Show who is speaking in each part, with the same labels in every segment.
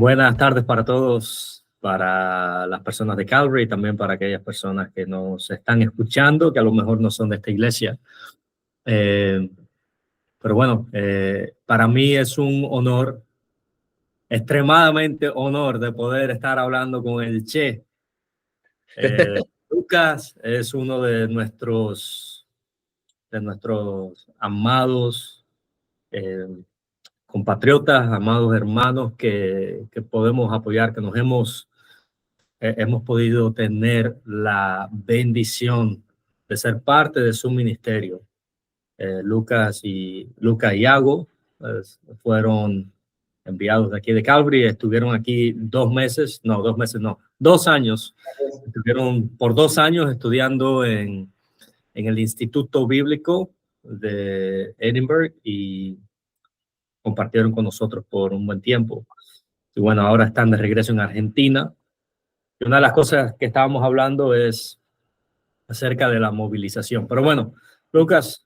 Speaker 1: Buenas tardes para todos, para las personas de Calvary y también para aquellas personas que nos están escuchando, que a lo mejor no son de esta iglesia. Pero bueno, para mí es un honor, extremadamente honor de poder estar hablando con el Che. Lucas es uno de nuestros amados compatriotas, amados hermanos que podemos apoyar, que nos hemos podido tener la bendición de ser parte de su ministerio. Lucas y Iago fueron enviados de aquí de Calvary, estuvieron aquí 2 años. Estuvieron por 2 años estudiando en el Instituto Bíblico de Edinburgh y compartieron con nosotros por un buen tiempo. Y bueno, ahora están de regreso en Argentina. Y una de las cosas que estábamos hablando es acerca de la movilización. Pero bueno, Lucas,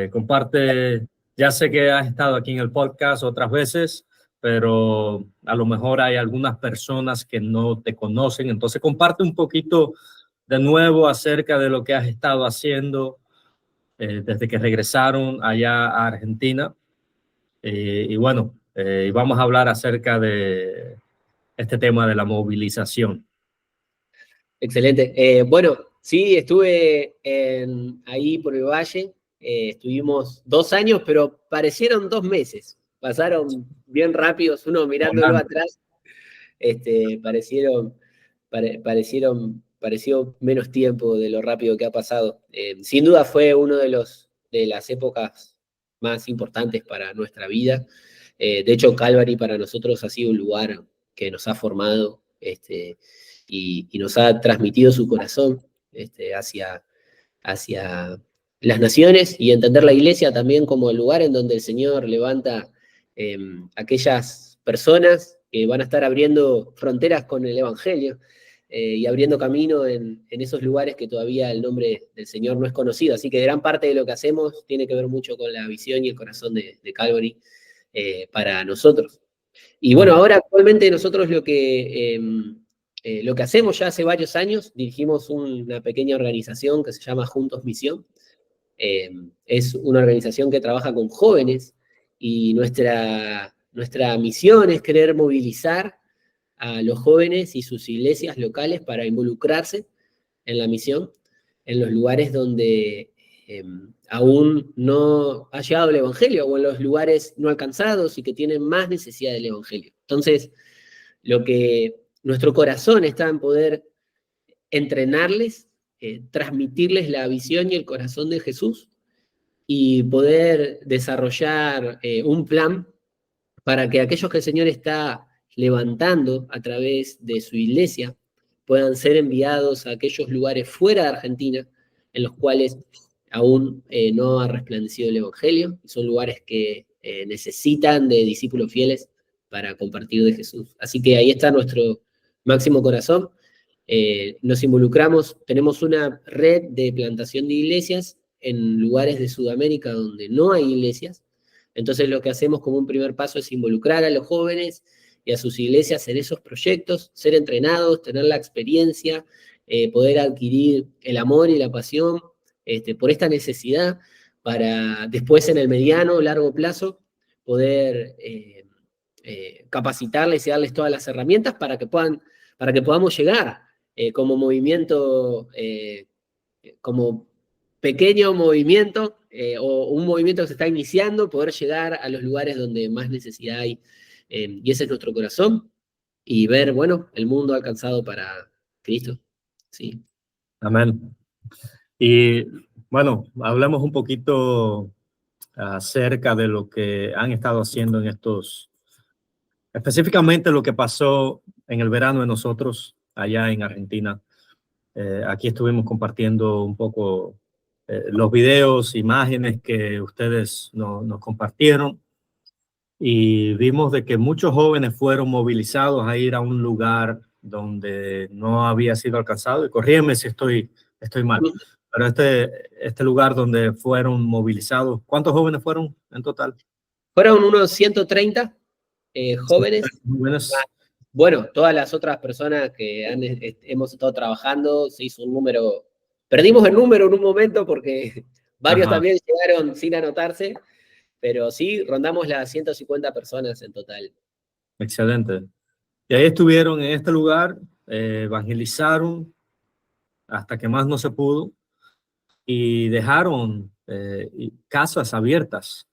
Speaker 1: comparte, ya sé que has estado aquí en el podcast otras veces, pero a lo mejor hay algunas personas que no te conocen, entonces comparte un poquito de nuevo acerca de lo que has estado haciendo desde que regresaron allá a Argentina. Y bueno, vamos a hablar acerca de este tema de la movilización.
Speaker 2: Excelente. Bueno, sí, estuve ahí por el Valle. Estuvimos 2 años, pero parecieron 2 meses. Pasaron bien rápidos, uno mirándolo atrás. Pareció menos tiempo de lo rápido que ha pasado. Sin duda fue uno de las épocas más importantes para nuestra vida. De hecho, Calvary para nosotros ha sido un lugar que nos ha formado y nos ha transmitido su corazón hacia las naciones, y entender la iglesia también como el lugar en donde el Señor levanta aquellas personas que van a estar abriendo fronteras con el Evangelio y abriendo camino en esos lugares que todavía el nombre del Señor no es conocido. Así que gran parte de lo que hacemos tiene que ver mucho con la visión y el corazón de Calvary para nosotros. Y bueno, ahora actualmente nosotros lo que hacemos ya hace varios años, dirigimos una pequeña organización que se llama Juntos Misión. Es una organización que trabaja con jóvenes y nuestra misión es querer movilizar a los jóvenes y sus iglesias locales para involucrarse en la misión, en los lugares donde aún no ha llegado el Evangelio, o en los lugares no alcanzados y que tienen más necesidad del Evangelio. Entonces, nuestro corazón está en poder entrenarles, transmitirles la visión y el corazón de Jesús, y poder desarrollar un plan para que aquellos que el Señor está levantando a través de su iglesia puedan ser enviados a aquellos lugares fuera de Argentina en los cuales aún no ha resplandecido el Evangelio, y son lugares que necesitan de discípulos fieles para compartir de Jesús. Así que ahí está nuestro máximo corazón. Nos involucramos, tenemos una red de plantación de iglesias en lugares de Sudamérica donde no hay iglesias. Entonces lo que hacemos como un primer paso es involucrar a los jóvenes y a sus iglesias en esos proyectos, ser entrenados, tener la experiencia, poder adquirir el amor y la pasión por esta necesidad, para después en el mediano o largo plazo poder capacitarles y darles todas las herramientas para que podamos llegar como movimiento, como pequeño movimiento o un movimiento que se está iniciando, poder llegar a los lugares donde más necesidad hay. Y ese es nuestro corazón, y ver, bueno, el mundo alcanzado para Cristo. Sí.
Speaker 1: Amén. Y bueno, hablemos un poquito acerca de lo que han estado haciendo específicamente lo que pasó en el verano de nosotros allá en Argentina. Aquí estuvimos compartiendo un poco los videos, imágenes que ustedes nos compartieron, y vimos de que muchos jóvenes fueron movilizados a ir a un lugar donde no había sido alcanzado, y corrígeme si estoy mal, pero este lugar donde fueron movilizados, ¿cuántos jóvenes fueron en total?
Speaker 2: Fueron unos 130 jóvenes. bueno, todas las otras personas que hemos estado trabajando, se hizo un número, perdimos el número en un momento porque varios
Speaker 1: Ajá,
Speaker 2: también llegaron sin anotarse, pero sí, rondamos las 150 personas en total.
Speaker 1: excelente. Y ahí estuvieron en este lugar, evangelizaron hasta que más no se pudo y dejaron casas abiertas,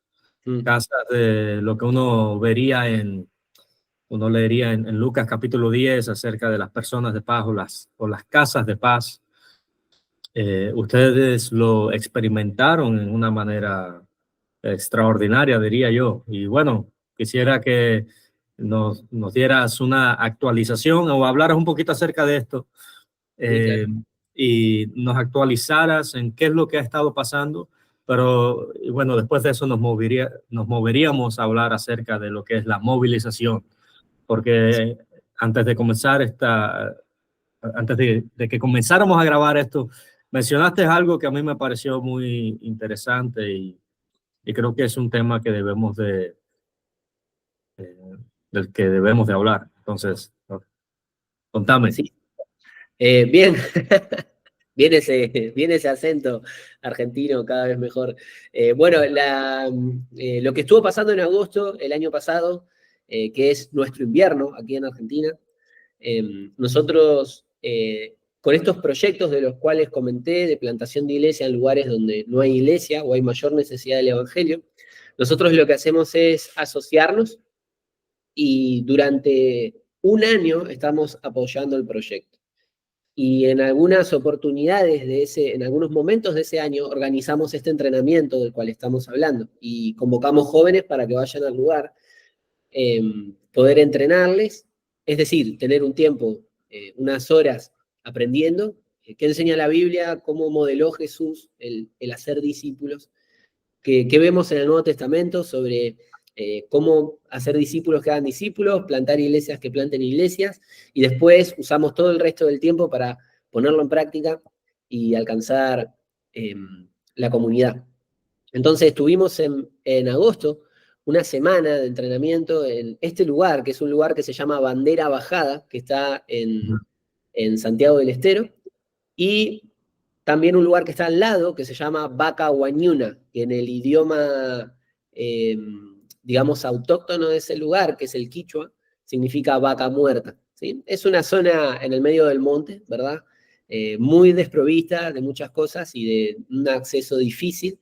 Speaker 2: Mm,
Speaker 1: casas de lo que uno leería en Lucas capítulo 10 acerca de las personas de paz o las casas de paz. Ustedes lo experimentaron en una manera extraordinaria, diría yo. Y bueno, quisiera que nos dieras una actualización o hablaras un poquito acerca de esto,
Speaker 2: sí, claro.
Speaker 1: eh, y nos actualizaras en qué es lo que ha estado pasando. Pero y bueno, después de eso nos moveríamos a hablar acerca de lo que es la movilización, porque antes de comenzar antes de que comenzáramos a grabar esto, mencionaste algo que a mí me pareció muy interesante y creo que es un tema que eh, del que debemos de hablar. Entonces, contame.
Speaker 2: Sí, bien, viene ese acento argentino cada vez mejor. Bueno, lo que estuvo pasando en agosto el año pasado, que es nuestro invierno aquí en Argentina, nosotros con estos proyectos de los cuales comenté, de plantación de iglesia en lugares donde no hay iglesia o hay mayor necesidad del evangelio, nosotros lo que hacemos es asociarnos y durante un año estamos apoyando el proyecto. Y en algunas oportunidades en algunos momentos de ese año, organizamos este entrenamiento del cual estamos hablando y convocamos jóvenes para que vayan al lugar, eh, poder entrenarles, es decir, tener un tiempo, unas horas aprendiendo, qué enseña la Biblia, cómo modeló Jesús el hacer discípulos, que vemos en el Nuevo Testamento sobre cómo hacer discípulos que hagan discípulos, plantar iglesias que planten iglesias, y después usamos todo el resto del tiempo para ponerlo en práctica y alcanzar eh, la comunidad. Entonces estuvimos en agosto una semana de entrenamiento en este lugar, que es un lugar que se llama Bandera Bajada, que está en Santiago del Estero, y también un lugar que está al lado, que se llama Vaca Huañuna, que en el idioma, eh, digamos, autóctono de ese lugar, que es el quichua, significa vaca muerta. ¿Sí? Es una zona en el medio del monte, ¿verdad? Muy desprovista de muchas cosas y de un acceso difícil.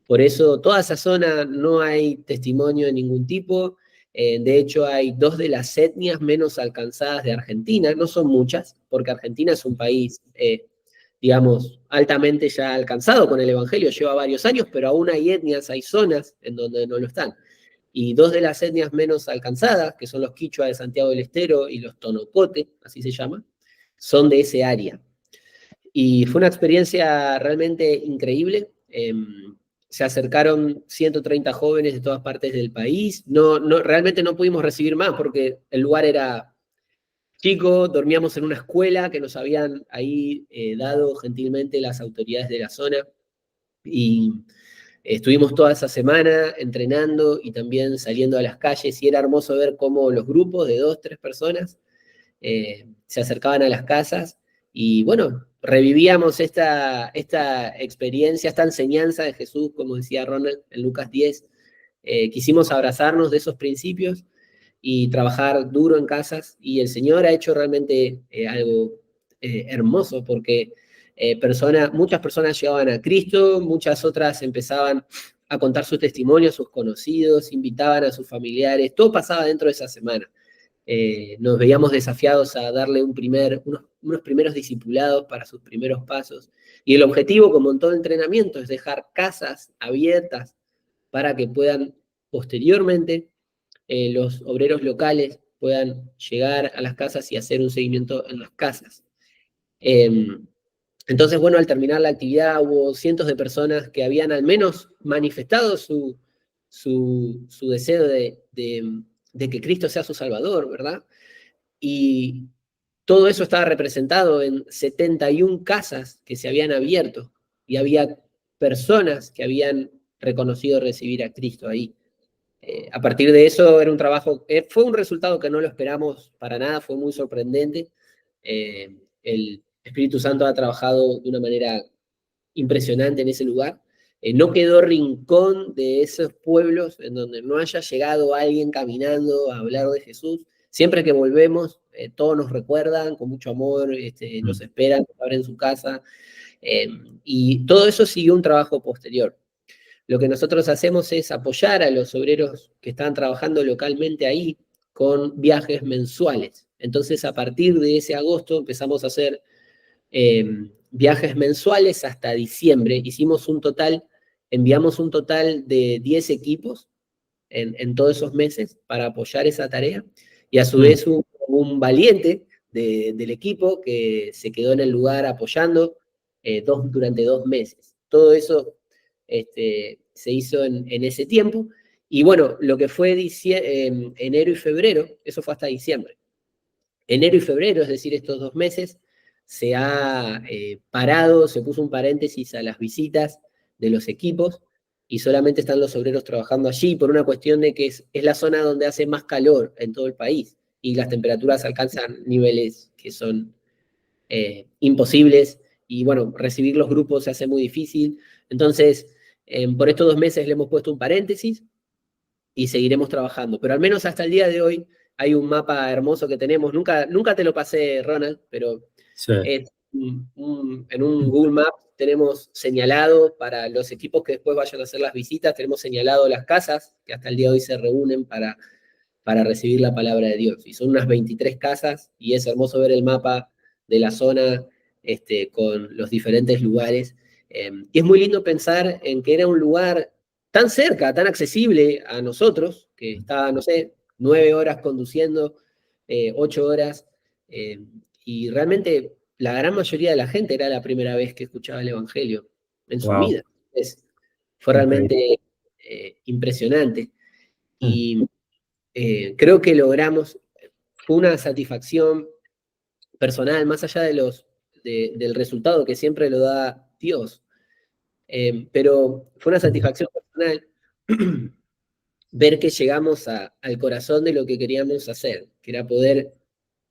Speaker 2: Por eso toda esa zona no hay testimonio de ningún tipo. De hecho, hay dos de las etnias menos alcanzadas de Argentina. No son muchas, porque Argentina es un país digamos, altamente ya alcanzado con el Evangelio, lleva varios años, pero aún hay etnias, hay zonas en donde no lo están. Y dos de las etnias menos alcanzadas, que son los quichua de Santiago del Estero y los tonocote, así se llaman, son de ese área. Y fue una experiencia realmente increíble. Se acercaron 130 jóvenes de todas partes del país. Realmente no pudimos recibir más porque el lugar era chico, dormíamos en una escuela que nos habían ahí dado gentilmente las autoridades de la zona y estuvimos toda esa semana entrenando y también saliendo a las calles y era hermoso ver cómo los grupos de dos, tres personas se acercaban a las casas y bueno, revivíamos esta experiencia, esta enseñanza de Jesús, como decía Ronald en Lucas 10. Quisimos abrazarnos de esos principios y trabajar duro en casas y el Señor ha hecho realmente algo hermoso porque muchas personas llegaban a Cristo, muchas otras empezaban a contar sus testimonios, sus conocidos, invitaban a sus familiares, todo pasaba dentro de esa semana. Nos veíamos desafiados a darle unos primeros discipulados para sus primeros pasos. Y el objetivo, como en todo entrenamiento, es dejar casas abiertas para que puedan posteriormente los obreros locales puedan llegar a las casas y hacer un seguimiento en las casas. Entonces, bueno, al terminar la actividad hubo cientos de personas que habían al menos manifestado su deseo de que Cristo sea su Salvador, ¿verdad? Y todo eso estaba representado en 71 casas que se habían abierto y había personas que habían reconocido recibir a Cristo ahí. A partir de eso era un trabajo, fue un resultado que no lo esperamos para nada, fue muy sorprendente. El Espíritu Santo ha trabajado de una manera impresionante en ese lugar. No quedó rincón de esos pueblos en donde no haya llegado alguien caminando a hablar de Jesús. Siempre que volvemos, todos nos recuerdan con mucho amor, nos esperan, nos abren su casa, y todo eso siguió un trabajo posterior. Lo que nosotros hacemos es apoyar a los obreros que están trabajando localmente ahí con viajes mensuales. Entonces, a partir de ese agosto empezamos a hacer viajes mensuales hasta diciembre. Enviamos un total de 10 equipos en todos esos meses para apoyar esa tarea. Y a su vez un valiente del equipo que se quedó en el lugar apoyando durante 2 meses. Todo eso se hizo en ese tiempo. Y bueno, lo que fue enero y febrero, eso fue hasta diciembre. Enero y febrero, es decir, estos 2 meses, se ha parado, se puso un paréntesis a las visitas de los equipos y solamente están los obreros trabajando allí por una cuestión de que es la zona donde hace más calor en todo el país y las temperaturas alcanzan niveles que son imposibles y bueno, recibir los grupos se hace muy difícil. Entonces, por estos 2 meses le hemos puesto un paréntesis y seguiremos trabajando. Pero al menos hasta el día de hoy hay un mapa hermoso que tenemos. Nunca te lo pasé, Ronald, pero
Speaker 1: Sí.
Speaker 2: en un Google Maps tenemos señalado para los equipos que después vayan a hacer las visitas, tenemos señalado las casas que hasta el día de hoy se reúnen para recibir la palabra de Dios. Y son unas 23 casas y es hermoso ver el mapa de la zona con los diferentes lugares. Y es muy lindo pensar en que era un lugar tan cerca, tan accesible a nosotros, que está, no sé, 9 horas conduciendo, 8 horas, y realmente la gran mayoría de la gente era la primera vez que escuchaba el Evangelio en su vida. Fue realmente impresionante. Y creo que logramos, fue una satisfacción personal, más allá del resultado que siempre lo da Dios. Pero fue una satisfacción personal ver que llegamos al corazón de lo que queríamos hacer, que era poder,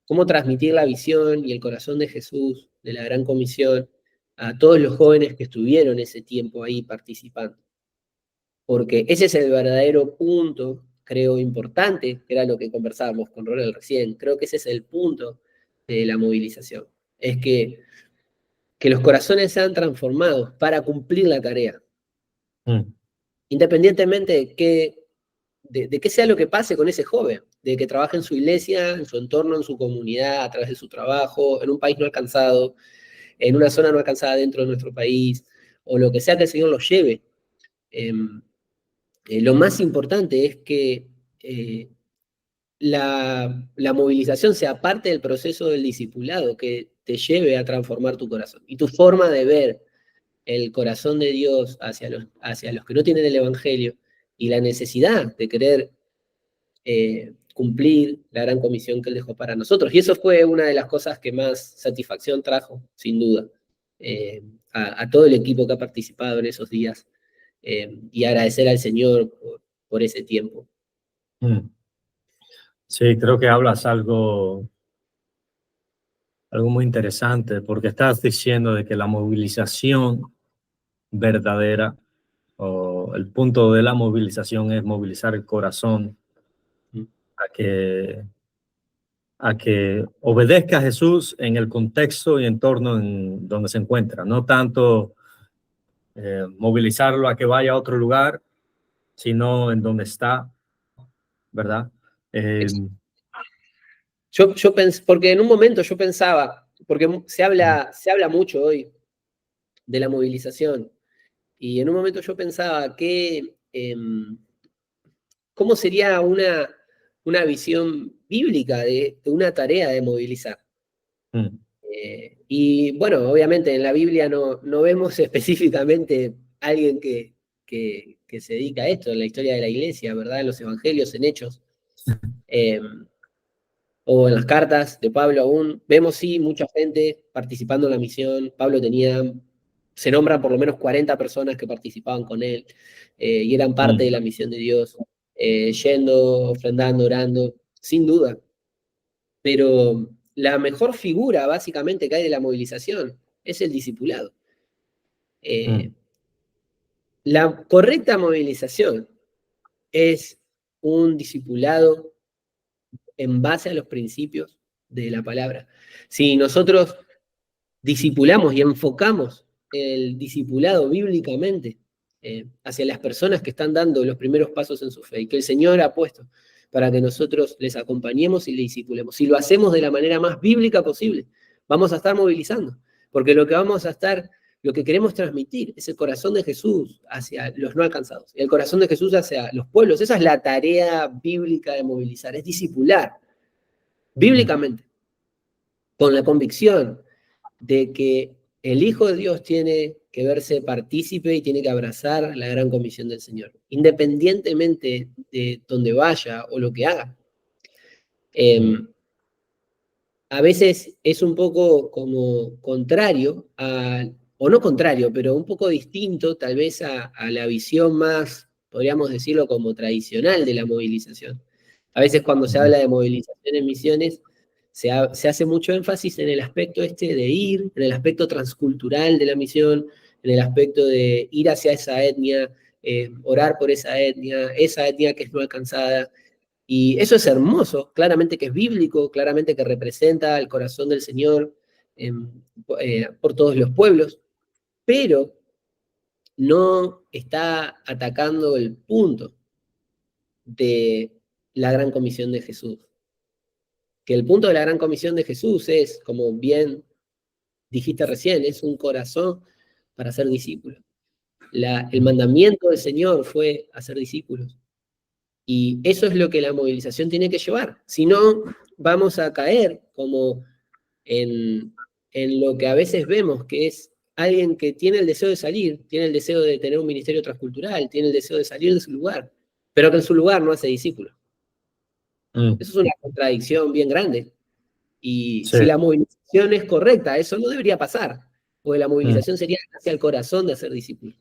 Speaker 2: cómo transmitir la visión y el corazón de Jesús, de la Gran Comisión, a todos los jóvenes que estuvieron ese tiempo ahí participando. Porque ese es el verdadero punto, creo, importante, que era lo que conversábamos con Ronald recién. Creo que ese es el punto de la movilización. Es que los corazones sean transformados para cumplir la tarea. Independientemente de qué sea lo que pase con ese joven, de que trabaje en su iglesia, en su entorno, en su comunidad, a través de su trabajo, en un país no alcanzado, en una zona no alcanzada dentro de nuestro país, o lo que sea que el Señor los lleve. Lo más importante es que la movilización sea parte del proceso del discipulado, que te lleve a transformar tu corazón. Y tu forma de ver el corazón de Dios hacia los que no tienen el Evangelio y la necesidad de querer cumplir la gran comisión que Él dejó para nosotros. Y eso fue una de las cosas que más satisfacción trajo, sin duda, a todo el equipo que ha participado en esos días, y agradecer al Señor por ese tiempo.
Speaker 1: Sí, creo que hablas algo muy interesante, porque estás diciendo de que la movilización verdadera, o el punto de la movilización, es movilizar el corazón a que obedezca a Jesús en el contexto y entorno en donde se encuentra, no tanto movilizarlo a que vaya a otro lugar, sino en donde está, ¿verdad?
Speaker 2: Yo pensé, porque en un momento yo pensaba, porque se habla mucho hoy de la movilización, y en un momento yo pensaba que cómo sería una visión bíblica de una tarea de movilizar. Y bueno, obviamente en la Biblia no vemos específicamente a alguien que se dedica a esto, en la historia de la iglesia, ¿verdad? En los evangelios, en Hechos, o en las cartas de Pablo aún, vemos sí mucha gente participando en la misión. Pablo se nombran por lo menos 40 personas que participaban con él, y eran parte de la misión de Dios. yendo, ofrendando, orando, sin duda. Pero la mejor figura, básicamente, que hay de la movilización es el discipulado.
Speaker 1: Mm,
Speaker 2: La correcta movilización es un discipulado en base a los principios de la palabra. Si nosotros discipulamos y enfocamos el discipulado bíblicamente hacia las personas que están dando los primeros pasos en su fe y que el Señor ha puesto para que nosotros les acompañemos y les discipulemos. Si lo hacemos de la manera más bíblica posible, vamos a estar movilizando, porque lo que queremos transmitir es el corazón de Jesús hacia los no alcanzados, el corazón de Jesús hacia los pueblos. Esa es la tarea bíblica de movilizar, es discipular
Speaker 1: mm,
Speaker 2: bíblicamente, con la convicción de que el Hijo de Dios tiene que verse partícipe y tiene que abrazar la gran comisión del Señor, independientemente de donde vaya o lo que haga.
Speaker 1: mm,
Speaker 2: A veces es un poco como contrario, o no contrario, pero un poco distinto tal vez a la visión más, podríamos decirlo, como tradicional de la movilización. A veces cuando se
Speaker 1: mm,
Speaker 2: habla de movilización en misiones, se hace mucho énfasis en el aspecto este de ir, en el aspecto transcultural de la misión, en el aspecto de ir hacia esa etnia, orar por esa etnia que es no alcanzada. Y eso es hermoso, claramente que es bíblico, claramente que representa el corazón del Señor por todos los pueblos, pero no está atacando el punto de la gran comisión de Jesús. Que el punto de la gran comisión de Jesús es, como bien dijiste recién, es un corazón para ser discípulo. El mandamiento del Señor fue hacer discípulos. Y eso es lo que la movilización tiene que llevar. Si no, vamos a caer como en lo que a veces vemos, que es alguien que tiene el deseo de salir, tiene el deseo de tener un ministerio transcultural, tiene el deseo de salir de su lugar, pero que en su lugar no hace discípulos.
Speaker 1: mm.
Speaker 2: Eso es una contradicción bien grande. Y
Speaker 1: Sí,
Speaker 2: si la movilización es correcta, eso no debería pasar, porque la
Speaker 1: mm.
Speaker 2: movilización sería hacia el corazón de hacer discípulos.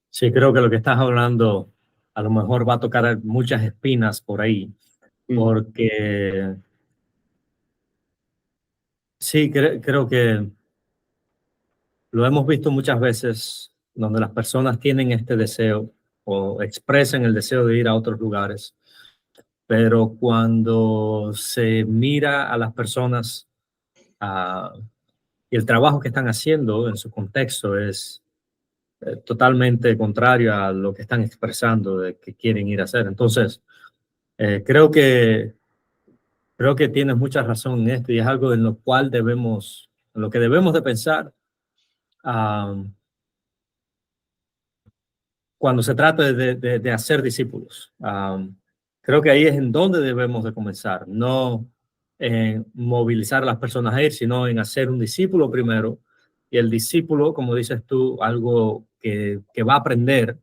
Speaker 1: Sí, creo que lo que estás hablando a lo mejor va a tocar muchas espinas por ahí,
Speaker 2: Mm,
Speaker 1: porque sí, creo que lo hemos visto muchas veces donde las personas tienen este deseo o expresan el deseo de ir a otros lugares, pero cuando se mira a las personas ah, y el trabajo que están haciendo en su contexto es totalmente contrario a lo que están expresando de que quieren ir a hacer. Entonces, eh, creo que creo que tienes mucha razón en esto y es algo en lo cual en lo que debemos de pensar cuando se trata de hacer discípulos. Creo que ahí es en donde debemos de comenzar, no en movilizar a las personas a ir, sino en hacer un discípulo primero. Y el discípulo, como dices tú, algo que va a aprender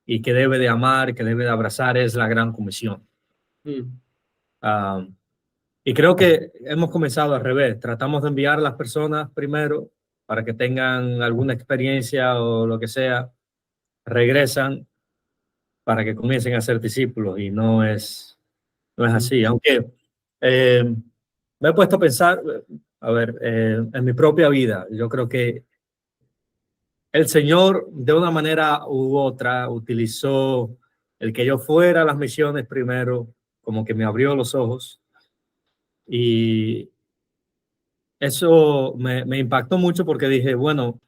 Speaker 1: y que debe de amar, que debe de abrazar, es la gran comisión.
Speaker 2: mm,
Speaker 1: Um, y creo que hemos comenzado al revés. Tratamos de enviar a las personas primero para que tengan alguna experiencia o lo que sea, regresan para que comiencen a ser discípulos y no es
Speaker 2: mm,
Speaker 1: así. Aunque me he puesto a pensar, a ver, en mi propia vida, yo creo que el Señor de una manera u otra utilizó el que yo fuera a las misiones primero, como que me abrió los ojos y eso me impactó mucho porque dije, bueno,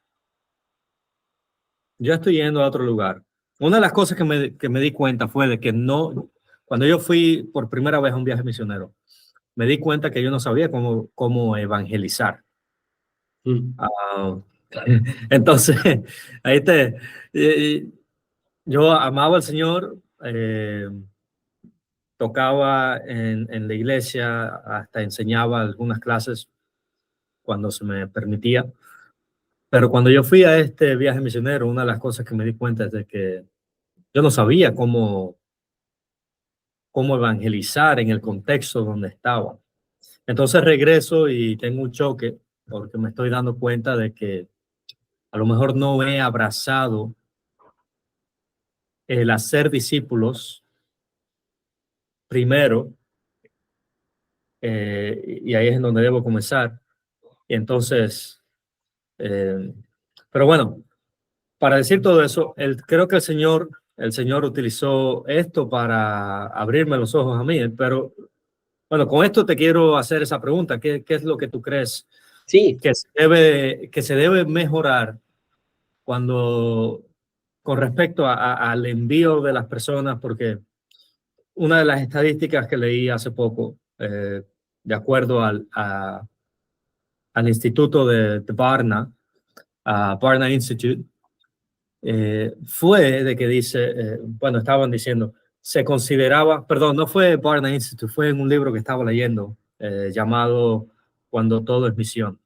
Speaker 1: yo estoy yendo a otro lugar. Una de las cosas que me di cuenta fue de que no, cuando yo fui por primera vez a un viaje misionero, me di cuenta que yo no sabía cómo evangelizar.
Speaker 2: mm.
Speaker 1: Ah, entonces, ahí te, eh, yo amaba al Señor, tocaba en la iglesia, hasta enseñaba algunas clases cuando se me permitía. Pero cuando yo fui a este viaje misionero, una de las cosas que me di cuenta es de que yo no sabía cómo evangelizar en el contexto donde estaba. Entonces regreso y tengo un choque porque me estoy dando cuenta de que a lo mejor no he abrazado el hacer discípulos primero, y ahí es en donde debo comenzar. Y entonces, pero bueno, para decir todo eso, creo que el Señor utilizó esto para abrirme los ojos a mí, pero bueno, con esto te quiero hacer esa pregunta. ¿Qué es lo que tú crees
Speaker 2: Sí,
Speaker 1: que se debe mejorar cuando, con respecto al envío de las personas? Porque una de las estadísticas que leí hace poco, de acuerdo al instituto de Barna, Barna Institute, fue de que dice, bueno, estaban diciendo, se consideraba, perdón, no fue Barna Institute, fue en un libro que estaba leyendo llamado Cuando todo es misión.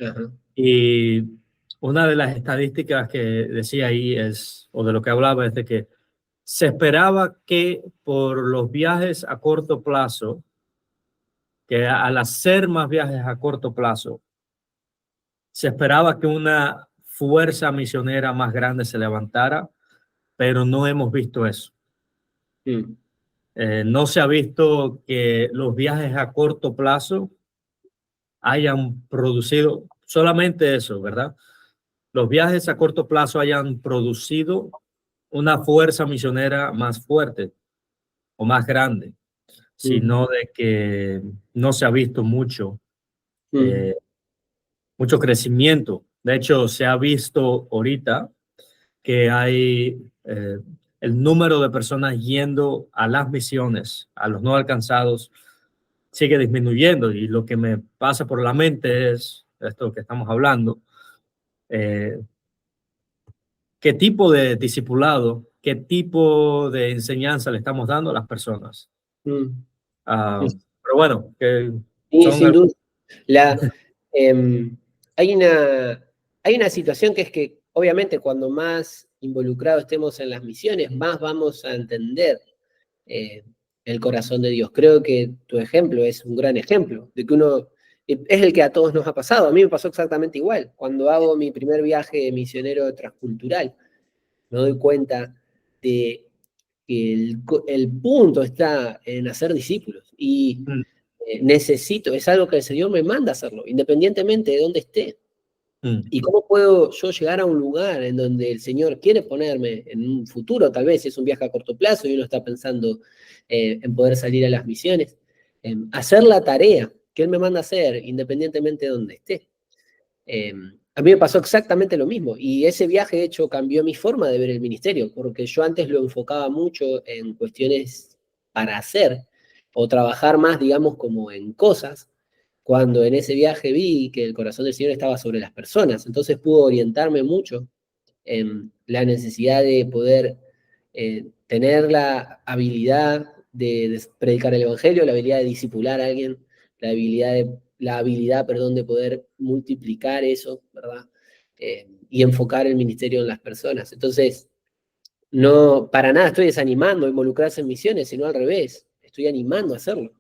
Speaker 2: ajá,
Speaker 1: Y una de las estadísticas que decía ahí es, o de lo que hablaba, es de que se esperaba que por los viajes a corto plazo, que al hacer más viajes a corto plazo, se esperaba que una fuerza misionera más grande se levantara, pero no hemos visto eso.
Speaker 2: mm,
Speaker 1: No se ha visto que los viajes a corto plazo hayan producido solamente eso, ¿verdad? Los viajes a corto plazo hayan producido una fuerza misionera más fuerte o más grande,
Speaker 2: mm,
Speaker 1: sino de que no se ha visto
Speaker 2: mm,
Speaker 1: eh, mucho crecimiento. De hecho, se ha visto ahorita que hay el número de personas yendo a las misiones, a los no alcanzados, sigue disminuyendo. Y lo que me pasa por la mente es esto que estamos hablando. eh, ¿Qué tipo de discipulado, qué tipo de enseñanza le estamos dando a las personas?
Speaker 2: mm.
Speaker 1: Ah, pero bueno, que
Speaker 2: Sí,
Speaker 1: son
Speaker 2: sin duda. La, em, hay hay una situación que es que, obviamente, cuando más involucrados estemos en las misiones, más vamos a entender eh, el corazón de Dios. Creo que tu ejemplo es un gran ejemplo, de que uno es el que a todos nos ha pasado. A mí me pasó exactamente igual. Cuando hago mi primer viaje misionero transcultural, me doy cuenta de que el punto está en hacer discípulos. Y
Speaker 1: mm,
Speaker 2: necesito, es algo que el Señor me manda a hacerlo, independientemente de dónde esté.
Speaker 1: mm,
Speaker 2: ¿Y cómo puedo yo llegar a un lugar en donde el Señor quiere ponerme en un futuro? Tal vez es un viaje a corto plazo y uno está pensando en poder salir a las misiones. Hacer la tarea que Él me manda a hacer, independientemente de dónde esté. A mí me pasó exactamente lo mismo y ese viaje, de hecho, cambió mi forma de ver el ministerio, porque yo antes lo enfocaba mucho en cuestiones para hacer o trabajar más, digamos, como en cosas, cuando en ese viaje vi que el corazón del Señor estaba sobre las personas, entonces pude orientarme mucho en la necesidad de poder tener la habilidad de predicar el Evangelio, la habilidad de discipular a alguien, la habilidad, perdón, de poder multiplicar eso, ¿verdad? Y enfocar el ministerio en las personas. Entonces, no, para nada estoy desanimando a involucrarse en misiones, sino al revés, estoy animando a hacerlo.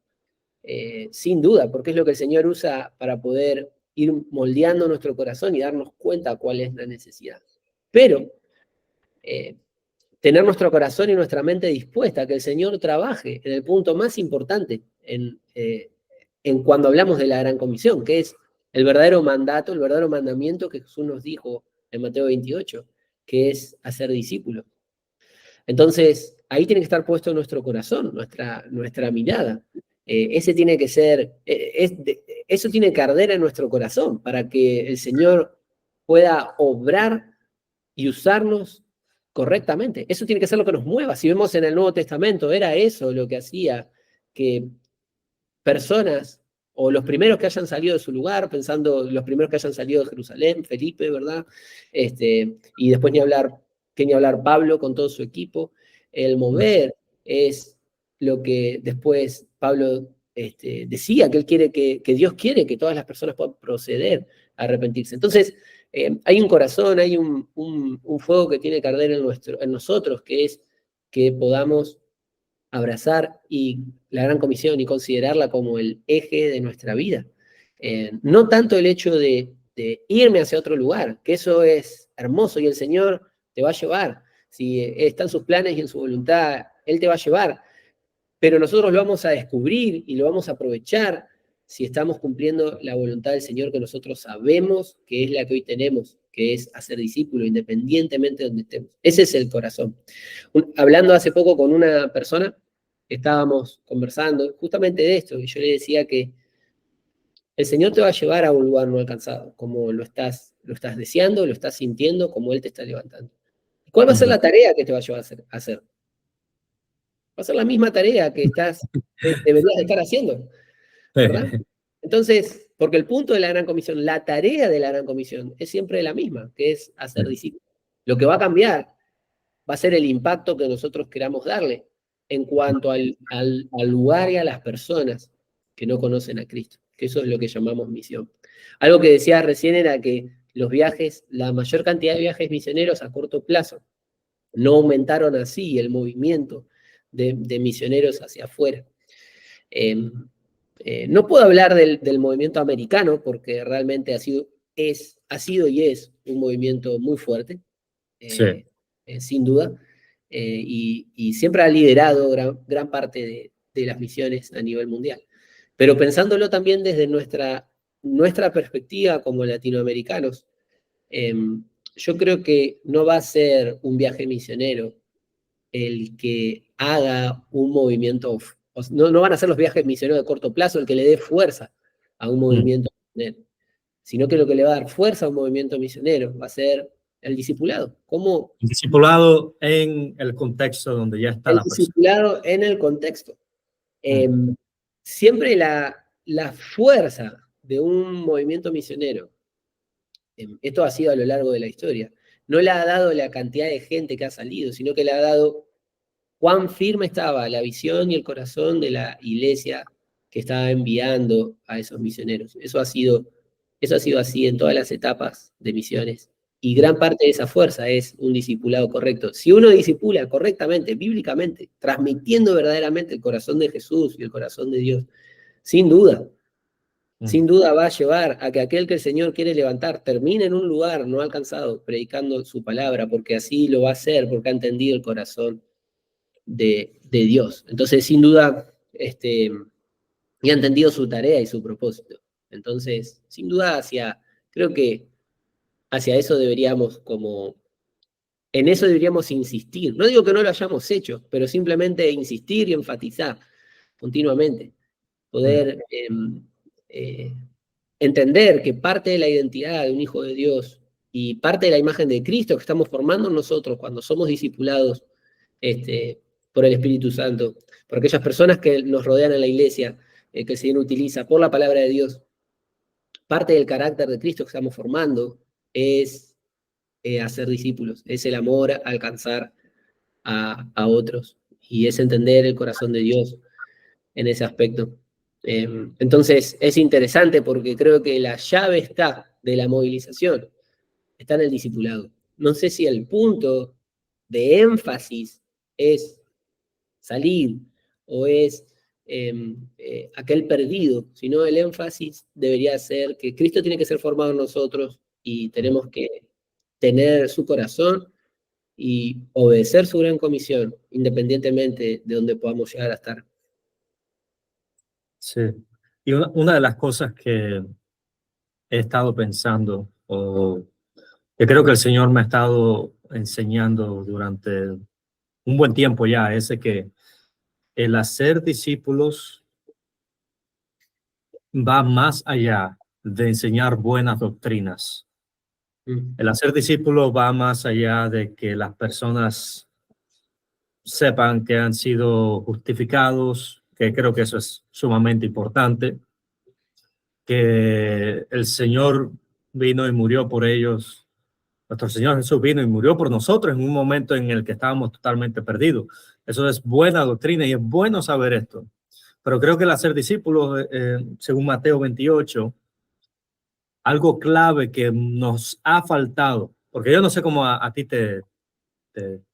Speaker 2: Sin duda, porque es lo que el Señor usa para poder ir moldeando nuestro corazón y darnos cuenta cuál es la necesidad. Pero eh, tener nuestro corazón y nuestra mente dispuesta a que el Señor trabaje en el punto más importante en cuando hablamos de la gran comisión, que es el verdadero mandato, el verdadero mandamiento que Jesús nos dijo en Mateo 28, que es hacer discípulos. Entonces, ahí tiene que estar puesto nuestro corazón, nuestra mirada. Ese tiene que ser, eso tiene que arder en nuestro corazón para que el Señor pueda obrar y usarnos correctamente. Eso tiene que ser lo que nos mueva. Si vemos en el Nuevo Testamento, era eso lo que hacía que personas, o los primeros que hayan salido de su lugar, pensando los primeros que hayan salido de Jerusalén, Felipe, ¿verdad? Y después ni hablar Pablo con todo su equipo. El
Speaker 1: mm,
Speaker 2: mover es lo que después Pablo decía, que él quiere que Dios quiere que todas las personas puedan proceder a arrepentirse. Entonces, hay un corazón, hay un fuego que tiene que arder en nosotros, que es que podamos abrazar y la gran comisión y considerarla como el eje de nuestra vida. No tanto el hecho de irme hacia otro lugar, que eso es hermoso y el Señor te va a llevar, si está en sus planes y en su voluntad, Él te va a llevar. Pero nosotros lo vamos a descubrir y lo vamos a aprovechar si estamos cumpliendo la voluntad del Señor que nosotros sabemos que es la que hoy tenemos, que es hacer discípulo independientemente de donde estemos. Ese es el corazón. Hablando hace poco con una persona, estábamos conversando justamente de esto, y yo le decía que el Señor te va a llevar a un lugar no alcanzado, como lo estás deseando, lo estás sintiendo, como Él te está levantando. ¿Cuál va a ser la tarea que te va a llevar a hacer? Va a ser la misma tarea que deberías estar haciendo, ¿verdad? Entonces, porque el punto de la Gran Comisión, la tarea de la Gran Comisión es siempre la misma, que es hacer discípulos. Lo que va a cambiar va a ser el impacto que nosotros queramos darle en cuanto al lugar y a las personas que no conocen a Cristo, que eso es lo que llamamos misión. Algo que decía recién era que los viajes, la mayor cantidad de viajes misioneros a corto plazo, no aumentaron así el movimiento de misioneros hacia afuera. No puedo hablar del movimiento americano porque realmente ha sido y es un movimiento muy fuerte,
Speaker 1: Sí.
Speaker 2: sin duda, y siempre ha liderado gran parte de las misiones a nivel mundial. Pero pensándolo también desde nuestra perspectiva como latinoamericanos, yo creo que no va a ser un viaje misionero el que haga un movimiento, no van a ser los viajes misioneros de corto plazo el que le dé fuerza a un movimiento misionero, sino que lo que le va a dar fuerza a un movimiento misionero va a ser el discipulado. ¿Cómo?
Speaker 1: El discipulado en el contexto donde ya está
Speaker 2: El
Speaker 1: la persona.
Speaker 2: discipulado en el contexto. Siempre la fuerza de un movimiento misionero, esto ha sido a lo largo de la historia, no le ha dado la cantidad de gente que ha salido, sino que le ha dado cuán firme estaba la visión y el corazón de la iglesia que estaba enviando a esos misioneros. Eso ha sido así en todas las etapas de misiones. Y gran parte de esa fuerza es un discipulado correcto. Si uno discipula correctamente, bíblicamente, transmitiendo verdaderamente el corazón de Jesús y el corazón de Dios, sin duda va a llevar a que aquel que el Señor quiere levantar termine en un lugar no alcanzado, predicando su palabra, porque así lo va a hacer, porque ha entendido el corazón de Dios. Entonces, sin duda, y ha entendido su tarea y su propósito. Entonces, sin duda, creo que hacia eso en eso deberíamos insistir. No digo que no lo hayamos hecho, pero simplemente insistir y enfatizar continuamente. Poder entender que parte de la identidad de un hijo de Dios y parte de la imagen de Cristo que estamos formando nosotros cuando somos discipulados por el Espíritu Santo, por aquellas personas que nos rodean en la iglesia, que el Señor utiliza, por la palabra de Dios, parte del carácter de Cristo que estamos formando es hacer discípulos, es el amor a alcanzar a otros y es entender el corazón de Dios en ese aspecto. Entonces es interesante porque creo que la llave de la movilización está en el discipulado. No sé si el punto de énfasis es salir o es aquel perdido, sino el énfasis debería ser que Cristo tiene que ser formado en nosotros y tenemos que tener su corazón y obedecer su gran comisión, independientemente de donde podamos llegar a estar.
Speaker 1: Sí. Y una de las cosas que he estado pensando, o que creo que el Señor me ha estado enseñando durante un buen tiempo ya, es de que el hacer discípulos va más allá de enseñar buenas doctrinas. El hacer discípulos va más allá de que las personas sepan que han sido justificados, que creo que eso es sumamente importante, que el Señor vino y murió por ellos. Nuestro Señor Jesús vino y murió por nosotros en un momento en el que estábamos totalmente perdidos. Eso es buena doctrina y es bueno saber esto. Pero creo que el hacer discípulos, según Mateo 28, algo clave que nos ha faltado, porque yo no sé cómo a ti te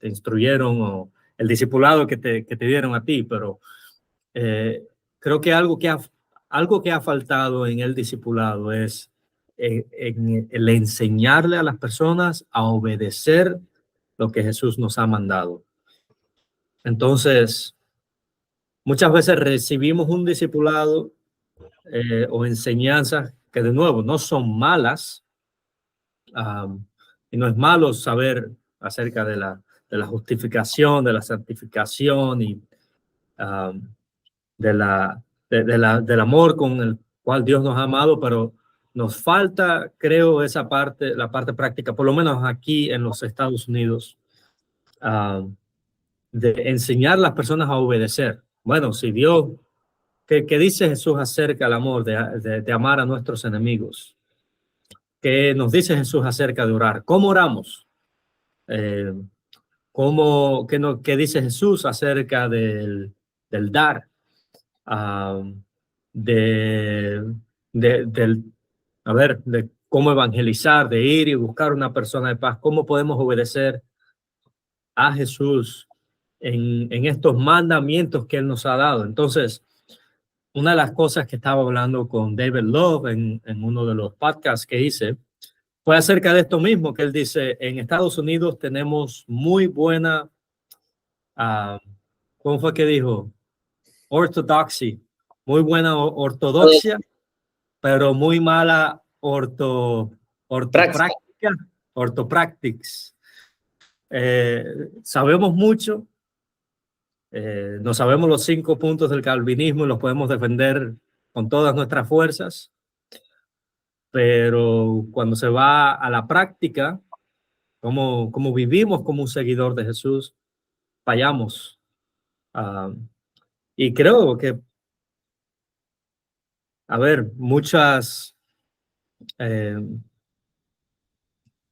Speaker 1: instruyeron o el discipulado que te dieron a ti, pero creo que algo que ha faltado en el discipulado es en el enseñarle a las personas a obedecer lo que Jesús nos ha mandado. Entonces, muchas veces recibimos un discipulado o enseñanzas que de nuevo no son malas, y no es malo saber acerca de la justificación, de la santificación y del amor con el cual Dios nos ha amado, pero nos falta, creo, esa parte, la parte práctica, por lo menos aquí en los Estados Unidos, de enseñar a las personas a obedecer. Bueno, si Dios, ¿qué dice Jesús acerca del amor, de amar a nuestros enemigos? ¿Qué nos dice Jesús acerca de orar? ¿Cómo oramos? ¿Qué dice Jesús acerca del dar? De, del, a ver, de cómo evangelizar, de ir y buscar una persona de paz, cómo podemos obedecer a Jesús en estos mandamientos que Él nos ha dado. Entonces, una de las cosas que estaba hablando con David Love en uno de los podcasts que hice fue acerca de esto mismo, que él dice, en Estados Unidos tenemos muy buena, ¿cómo fue que dijo? Orthodoxy, muy buena ortodoxia, pero muy mala ortopráctica, ortopractics. Sabemos mucho, no sabemos los 5 puntos del calvinismo y los podemos defender con todas nuestras fuerzas, pero cuando se va a la práctica, como vivimos como un seguidor de Jesús, fallamos. Y creo que, a ver,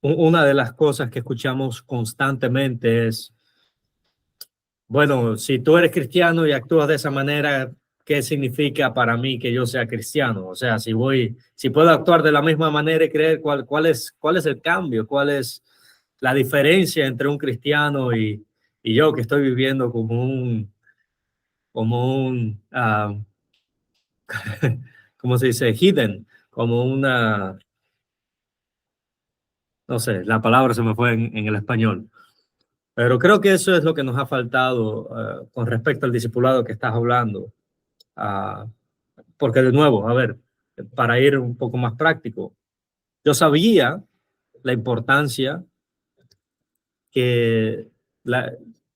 Speaker 1: una de las cosas que escuchamos constantemente es, bueno, si tú eres cristiano y actúas de esa manera, ¿qué significa para mí que yo sea cristiano? O sea, si puedo actuar de la misma manera y creer, ¿cuál es el cambio? ¿Cuál es la diferencia entre un cristiano y yo que estoy viviendo como un ¿cómo se dice? Hidden, como una, no sé, la palabra se me fue en el español. Pero creo que eso es lo que nos ha faltado con respecto al discipulado que estás hablando. Porque de nuevo, a ver, para ir un poco más práctico, yo sabía la importancia que,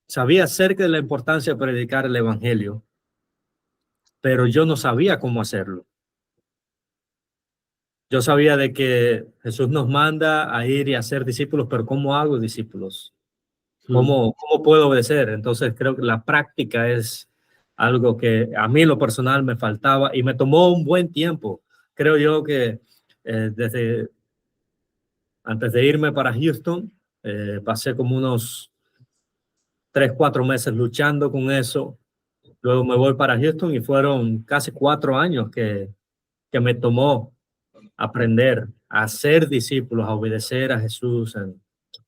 Speaker 1: sabía acerca de la importancia de predicar el evangelio, pero yo no sabía cómo hacerlo. Yo sabía de que Jesús nos manda a ir y a hacer discípulos, pero ¿cómo hago discípulos? ¿Cómo puedo obedecer? Entonces creo que la práctica es algo que a mí en lo personal me faltaba y me tomó un buen tiempo. Creo yo que desde antes de irme para Houston, pasé como unos 3, 4 meses luchando con eso. Luego me voy para Houston y fueron casi 4 años que me tomó aprender a ser discípulos, a obedecer a Jesús en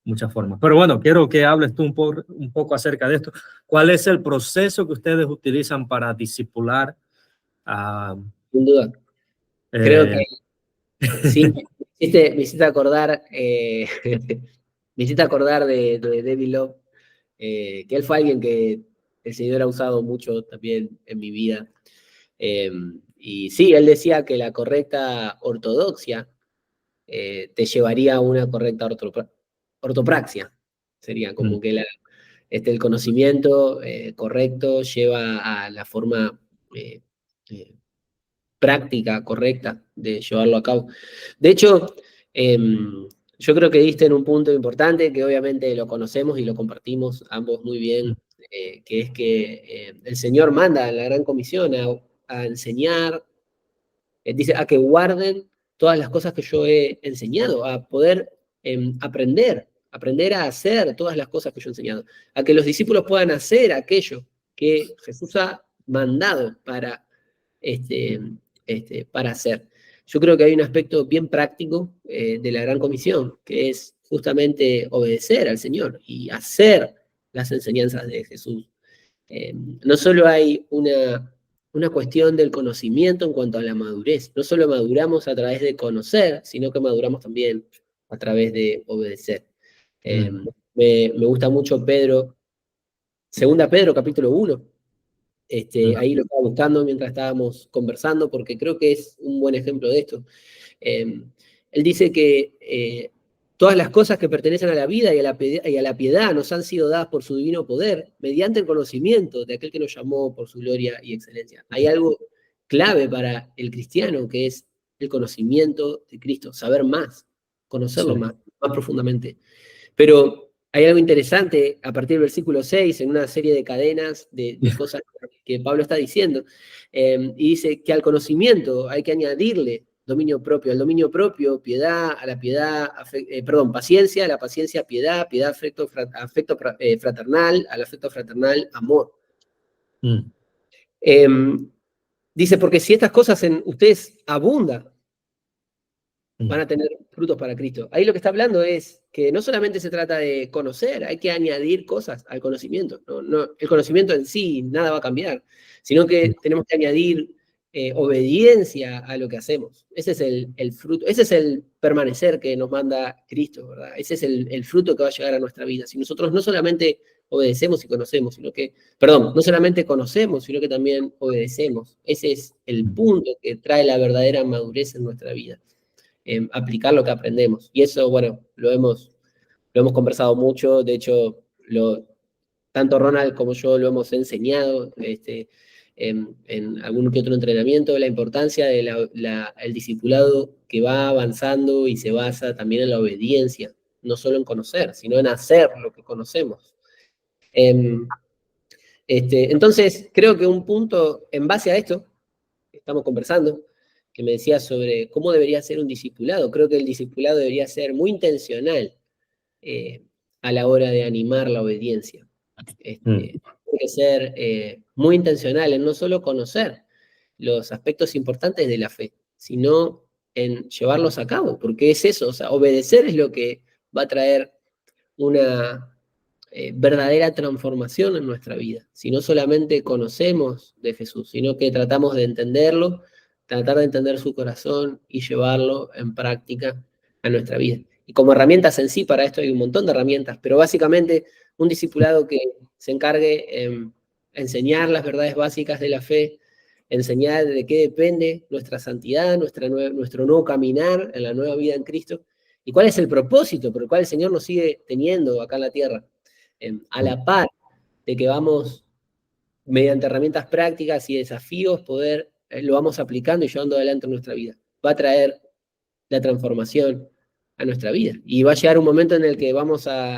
Speaker 1: muchas formas. Pero bueno, quiero que hables tú un poco acerca de esto. ¿Cuál es el proceso que ustedes utilizan para discipular?
Speaker 2: Sin duda. Creo que sí, me hiciste acordar, me hiciste acordar de David Love, que él fue alguien que el Señor ha usado mucho también en mi vida. Y sí, él decía que la correcta ortodoxia te llevaría a una correcta ortopraxia. Sería como que el conocimiento correcto lleva a la forma práctica correcta de llevarlo a cabo. De hecho, yo creo que diste en un punto importante que obviamente lo conocemos y lo compartimos ambos muy bien, que es que el Señor manda a la Gran Comisión a enseñar, dice, a que guarden todas las cosas que yo he enseñado, a poder aprender a hacer todas las cosas que yo he enseñado, a que los discípulos puedan hacer aquello que Jesús ha mandado para hacer. Yo creo que hay un aspecto bien práctico de la Gran Comisión, que es justamente obedecer al Señor y hacer las enseñanzas de Jesús. No solo hay una cuestión del conocimiento en cuanto a la madurez, no solo maduramos a través de conocer, sino que maduramos también a través de obedecer. Me gusta mucho Pedro, segunda Pedro, capítulo 1. Ahí lo estaba buscando mientras estábamos conversando, porque creo que es un buen ejemplo de esto. Él dice que todas las cosas que pertenecen a la vida y a la piedad nos han sido dadas por su divino poder, mediante el conocimiento de aquel que nos llamó por su gloria y excelencia. Hay algo clave para el cristiano, que es el conocimiento de Cristo, saber más, conocerlo
Speaker 1: Sí.
Speaker 2: más profundamente. Pero hay algo interesante a partir del versículo 6, en una serie de cadenas de cosas que Pablo está diciendo, y dice que al conocimiento hay que añadirle dominio propio, al dominio propio, piedad, a la piedad, paciencia, a la paciencia, piedad, afecto fraternal, al afecto fraternal, amor. Dice, porque si estas cosas en ustedes abundan, van a tener frutos para Cristo. Ahí lo que está hablando es que no solamente se trata de conocer, hay que añadir cosas al conocimiento. El conocimiento en sí nada va a cambiar, sino que tenemos que añadir obediencia a lo que hacemos. Ese es el fruto, ese es el permanecer que nos manda Cristo, ¿verdad? Ese es el fruto que va a llegar a nuestra vida. Si nosotros no solamente obedecemos y conocemos, no solamente conocemos, sino que también obedecemos. Ese es el punto que trae la verdadera madurez en nuestra vida. Aplicar lo que aprendemos. Y eso, bueno, lo hemos conversado mucho. De hecho, tanto Ronald como yo lo hemos enseñado en algún que otro entrenamiento, la importancia del discipulado que va avanzando y se basa también en la obediencia, no solo en conocer, sino en hacer lo que conocemos. Entonces, creo que un punto en base a esto que estamos conversando, que me decía sobre cómo debería ser un discipulado. Creo que el discipulado debería ser muy intencional a la hora de animar la obediencia. Tiene que ser muy intencional en no solo conocer los aspectos importantes de la fe, sino en llevarlos a cabo, porque es eso, o sea, obedecer es lo que va a traer una verdadera transformación en nuestra vida. Si no solamente conocemos de Jesús, sino que tratamos de entenderlo, tratar de entender su corazón y llevarlo en práctica a nuestra vida. Y como herramientas en sí, para esto hay un montón de herramientas, pero básicamente un discipulado que se encargue en enseñar las verdades básicas de la fe, enseñar de qué depende nuestra santidad, nuestro nuevo caminar en la nueva vida en Cristo, y cuál es el propósito por el cual el Señor nos sigue teniendo acá en la tierra. A la par de que vamos, mediante herramientas prácticas y desafíos, lo vamos aplicando y llevando adelante en nuestra vida. Va a traer la transformación a nuestra vida. Y va a llegar un momento en el que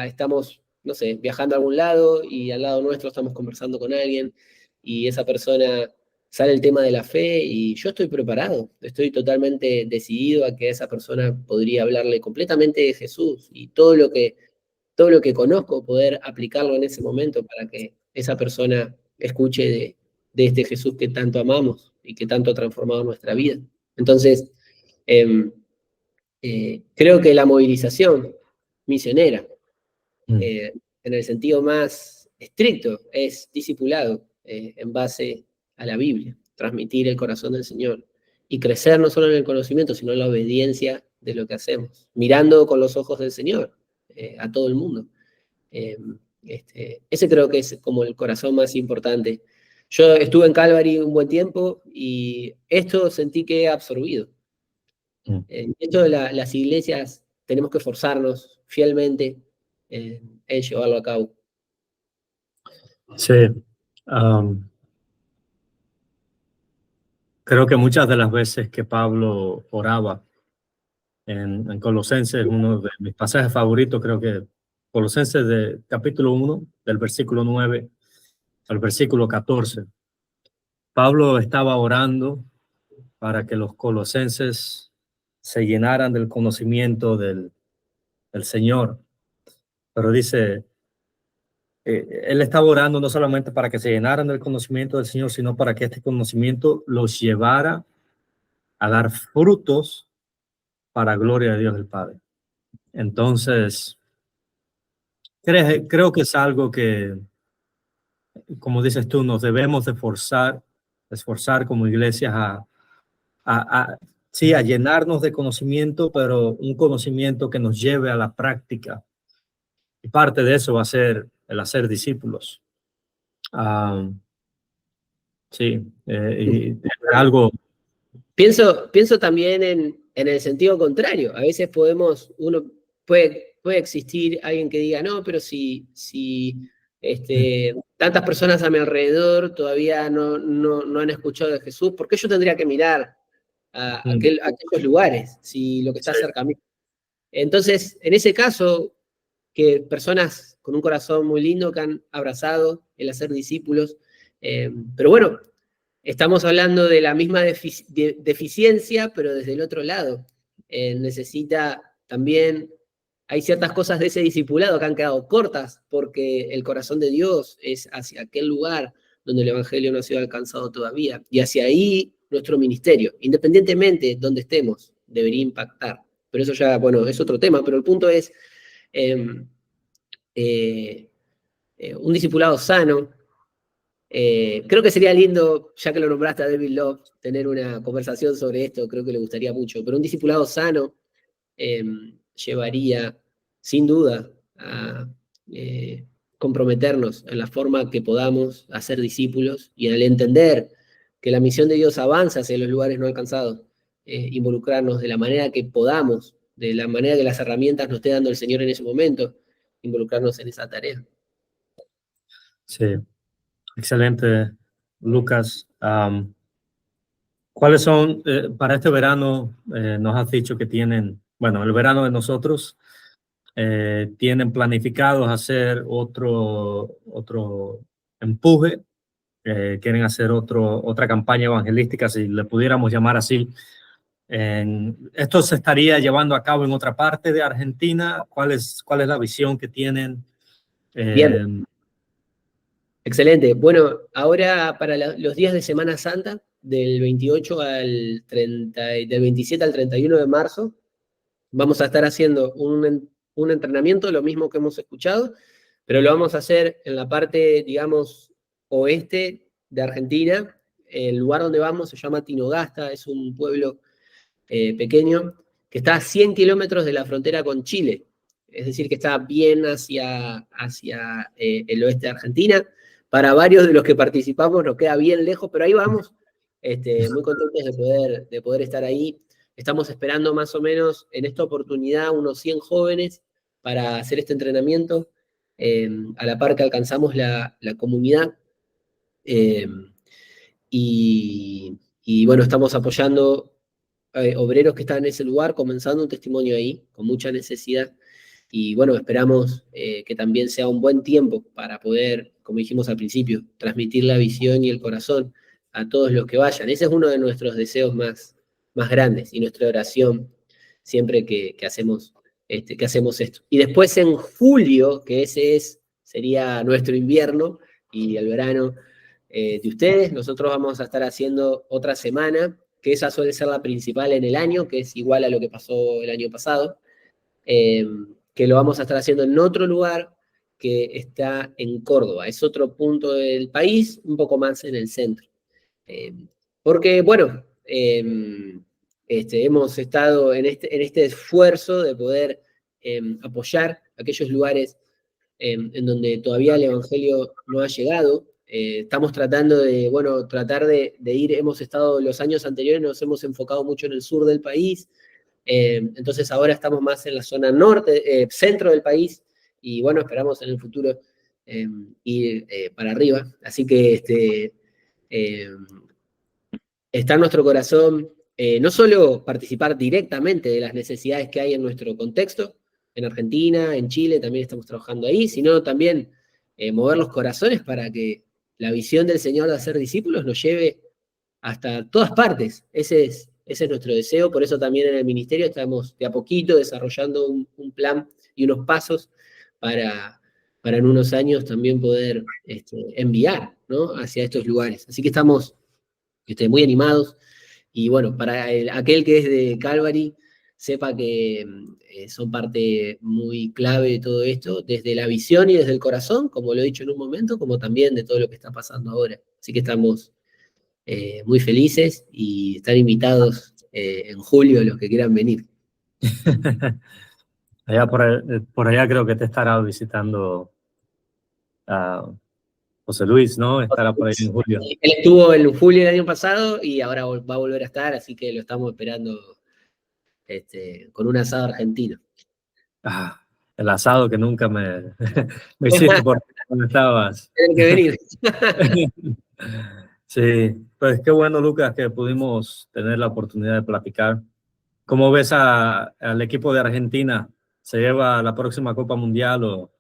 Speaker 2: estamos, no sé, viajando a algún lado y al lado nuestro estamos conversando con alguien y esa persona sale el tema de la fe y yo estoy preparado, estoy totalmente decidido a que esa persona podría hablarle completamente de Jesús y todo lo que conozco, poder aplicarlo en ese momento para que esa persona escuche de este Jesús que tanto amamos y que tanto ha transformado nuestra vida. Entonces, creo que la movilización misionera, en el sentido más estricto, es discipulado en base a la Biblia, transmitir el corazón del Señor y crecer no solo en el conocimiento, sino en la obediencia de lo que hacemos, mirando con los ojos del Señor a todo el mundo. Ese creo que es como el corazón más importante. Yo estuve en Calvary un buen tiempo y esto sentí que he absorbido. Esto de las iglesias tenemos que esforzarnos fielmente en llevarlo a cabo.
Speaker 1: Sí. Creo que muchas de las veces que Pablo oraba en Colosenses, uno de mis pasajes favoritos, creo que Colosenses de capítulo 1, del versículo 9 al versículo 14. Pablo estaba orando para que los colosenses se llenaran del conocimiento del Señor. Pero dice, él estaba orando no solamente para que se llenaran del conocimiento del Señor, sino para que este conocimiento los llevara a dar frutos para gloria de Dios el Padre. Entonces, creo que es algo que, como dices tú, nos debemos de esforzar como iglesias sí, a llenarnos de conocimiento, pero un conocimiento que nos lleve a la práctica y parte de eso va a ser el hacer discípulos. Ah, sí, y algo.
Speaker 2: Pienso también en el sentido contrario. A veces puede existir alguien que diga, no, pero si tantas personas a mi alrededor todavía no han escuchado de Jesús, ¿por qué yo tendría que mirar a aquellos lugares si lo que está
Speaker 1: Sí.
Speaker 2: cerca a mí? Entonces, en ese caso, que personas con un corazón muy lindo que han abrazado el hacer discípulos, pero bueno, estamos hablando de la misma deficiencia, pero desde el otro lado. Necesita también, hay ciertas cosas de ese discipulado que han quedado cortas, porque el corazón de Dios es hacia aquel lugar donde el Evangelio no ha sido alcanzado todavía. Y hacia ahí nuestro ministerio, independientemente de donde estemos, debería impactar. Pero eso ya, bueno, es otro tema, pero el punto es eh, eh, un discipulado sano. Creo que sería lindo, ya que lo nombraste a David Love, tener una conversación sobre esto, creo que le gustaría mucho, pero un discipulado sano eh, llevaría, sin duda, a comprometernos en la forma que podamos a ser discípulos y al entender que la misión de Dios avanza hacia los lugares no alcanzados, involucrarnos de la manera que podamos, de la manera que las herramientas nos esté dando el Señor en ese momento, involucrarnos en esa tarea.
Speaker 1: Sí, excelente, Lucas. ¿Cuáles son, para este verano, nos has dicho que tienen, bueno, el verano de nosotros, tienen planificados hacer otro empuje, quieren hacer otra campaña evangelística, si le pudiéramos llamar así? ¿Esto se estaría llevando a cabo en otra parte de Argentina? ¿Cuál es la visión que tienen?
Speaker 2: Bien. Excelente. Bueno, ahora para los días de Semana Santa, del 28 al 30, del 27 al 31 de marzo, vamos a estar haciendo un entrenamiento, lo mismo que hemos escuchado, pero lo vamos a hacer en la parte, digamos, oeste de Argentina. El lugar donde vamos se llama Tinogasta, es un pueblo pequeño que está a 100 kilómetros de la frontera con Chile. Es decir, que está bien hacia el oeste de Argentina. Para varios de los que participamos nos queda bien lejos, pero ahí vamos, muy contentos de poder estar ahí. Estamos esperando más o menos en esta oportunidad unos 100 jóvenes para hacer este entrenamiento, a la par que alcanzamos la comunidad. Y bueno, estamos apoyando obreros que están en ese lugar, comenzando un testimonio ahí, con mucha necesidad. Y bueno, esperamos que también sea un buen tiempo para poder, como dijimos al principio, transmitir la visión y el corazón a todos los que vayan. Ese es uno de nuestros deseos más grandes y nuestra oración siempre que hacemos esto. Y después en julio, que sería nuestro invierno y el verano de ustedes, nosotros vamos a estar haciendo otra semana, que esa suele ser la principal en el año, que es igual a lo que pasó el año pasado, que lo vamos a estar haciendo en otro lugar que está en Córdoba. Es otro punto del país, un poco más en el centro. Porque, bueno, hemos estado en este esfuerzo de poder apoyar aquellos lugares en donde todavía el Evangelio no ha llegado. Estamos tratando tratar de ir, hemos estado los años anteriores, nos hemos enfocado mucho en el sur del país, entonces ahora estamos más en la zona norte, centro del país, y bueno, esperamos en el futuro ir para arriba. Así que está en nuestro corazón no solo participar directamente de las necesidades que hay en nuestro contexto, en Argentina, en Chile, también estamos trabajando ahí, sino también mover los corazones para que la visión del Señor de hacer discípulos nos lleve hasta todas partes. Ese es nuestro deseo, por eso también en el ministerio estamos de a poquito desarrollando un plan y unos pasos para en unos años también poder enviar, ¿no?, hacia estos lugares. Así que estamos muy animados. Y bueno, para aquel que es de Calvary, sepa que son parte muy clave de todo esto, desde la visión y desde el corazón, como lo he dicho en un momento, como también de todo lo que está pasando ahora. Así que estamos muy felices y están invitados en julio los que quieran venir.
Speaker 1: Por allá creo que te estará visitando José Luis, ¿no? Estará por ahí en julio.
Speaker 2: Él estuvo en julio del año pasado y ahora va a volver a estar, así que lo estamos esperando con un asado argentino.
Speaker 1: El asado que nunca me hiciste por cuando estabas.
Speaker 2: Tienen que venir.
Speaker 1: Sí, pues qué bueno, Lucas, que pudimos tener la oportunidad de platicar. ¿Cómo ves al equipo de Argentina? ¿Se lleva la próxima Copa Mundial o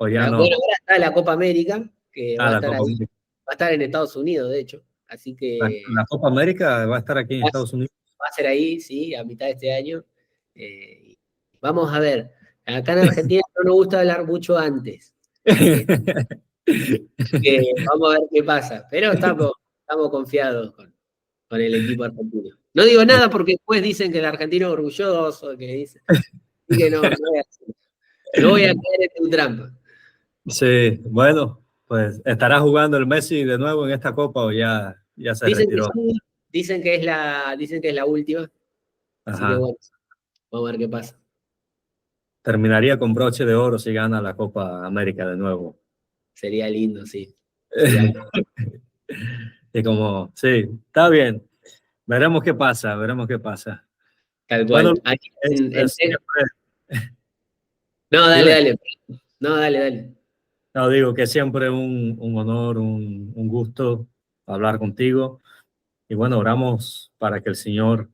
Speaker 1: ya no?
Speaker 2: Bueno, ahora está la Copa América, que va a
Speaker 1: La
Speaker 2: estar
Speaker 1: Copa
Speaker 2: ahí,
Speaker 1: América.
Speaker 2: va a estar en Estados Unidos, de hecho, así que
Speaker 1: La Copa América va a estar aquí en Estados Unidos.
Speaker 2: va a ser ahí, sí, a mitad de este año. Vamos a ver, acá en Argentina no nos gusta hablar mucho antes. Vamos a ver qué pasa, pero estamos confiados con el equipo argentino. No digo nada porque después dicen que el argentino es orgulloso, que dice, así que no voy a caer en tu trampa.
Speaker 1: Sí, bueno, pues ¿estará jugando el Messi de nuevo en esta Copa o ya se
Speaker 2: Dicen
Speaker 1: retiró?
Speaker 2: que sí, dicen que es la última, así que
Speaker 1: Ajá.
Speaker 2: bueno, vamos a ver qué pasa.
Speaker 1: Terminaría con broche de oro si gana la Copa América de nuevo.
Speaker 2: Sería lindo, sí. Sería
Speaker 1: Y como, sí, está bien. Veremos qué pasa, veremos qué pasa.
Speaker 2: tal
Speaker 1: Bueno,
Speaker 2: cual. Aquí
Speaker 1: siempre,
Speaker 2: No, dale,
Speaker 1: dime.
Speaker 2: dale. No, dale, dale.
Speaker 1: No, digo que siempre un honor, un gusto hablar contigo. Y bueno, oramos para que el Señor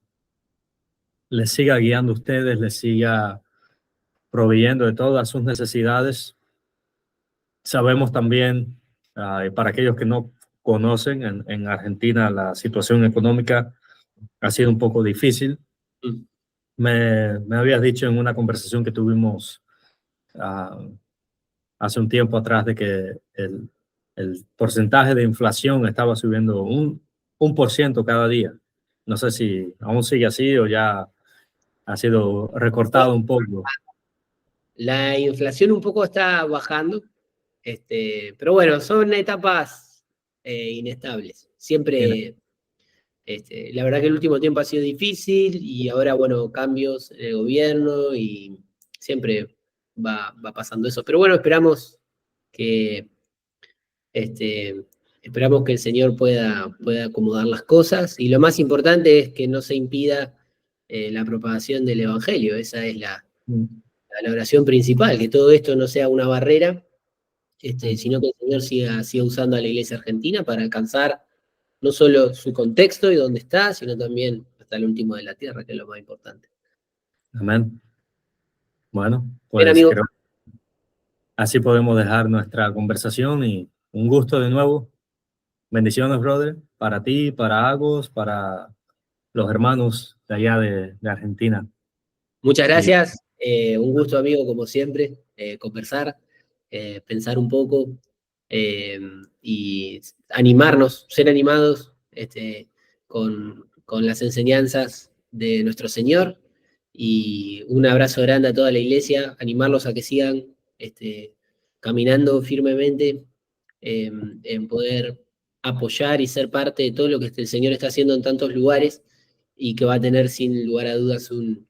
Speaker 1: les siga guiando a ustedes, les siga proveyendo de todas sus necesidades. Sabemos también, y para aquellos que no conocen, en Argentina la situación económica ha sido un poco difícil.
Speaker 2: Mm.
Speaker 1: Me habías dicho en una conversación que tuvimos hace un tiempo atrás de que el porcentaje de inflación estaba subiendo un por ciento cada día. No sé si aún sigue así o ya ha sido recortado un poco.
Speaker 2: La inflación un poco está bajando, pero bueno, son etapas inestables. Siempre, la verdad que el último tiempo ha sido difícil y ahora, bueno, cambios en el gobierno y siempre va pasando eso. Pero bueno, que, esperamos que el Señor pueda acomodar las cosas y lo más importante es que no se impida la propagación del Evangelio. Esa es la oración principal, que todo esto no sea una barrera, sino que el Señor siga usando a la iglesia argentina para alcanzar no solo su contexto y dónde está, sino también hasta el último de la tierra, que es lo más importante.
Speaker 1: Amén. Bueno,
Speaker 2: Bien,
Speaker 1: pues
Speaker 2: amigo.
Speaker 1: creo que así podemos dejar nuestra conversación y un gusto de nuevo. Bendiciones, brother, para ti, para Agos, para los hermanos de allá de Argentina.
Speaker 2: Muchas
Speaker 1: Y,
Speaker 2: gracias. Un gusto, amigo, como siempre, conversar, pensar un poco y animarnos, ser animados con las enseñanzas de nuestro Señor. Y un abrazo grande a toda la iglesia, animarlos a que sigan caminando firmemente en poder apoyar y ser parte de todo lo que el Señor está haciendo en tantos lugares y que va a tener sin lugar a dudas un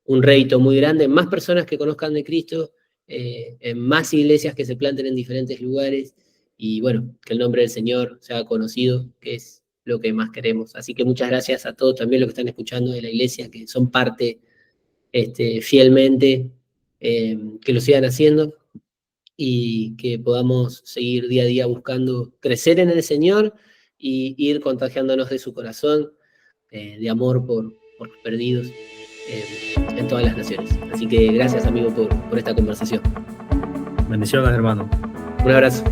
Speaker 2: rédito muy grande, más personas que conozcan de Cristo, en más iglesias que se planten en diferentes lugares y bueno, que el nombre del Señor sea conocido, que es lo que más queremos. Así que muchas gracias a todos también los que están escuchando de la iglesia, que son parte fielmente, que lo sigan haciendo y que podamos seguir día a día buscando crecer en el Señor y ir contagiándonos de su corazón, de amor por los perdidos en todas las naciones. Así que gracias, amigo, por esta conversación.
Speaker 1: bendiciones, hermano.
Speaker 2: Un abrazo.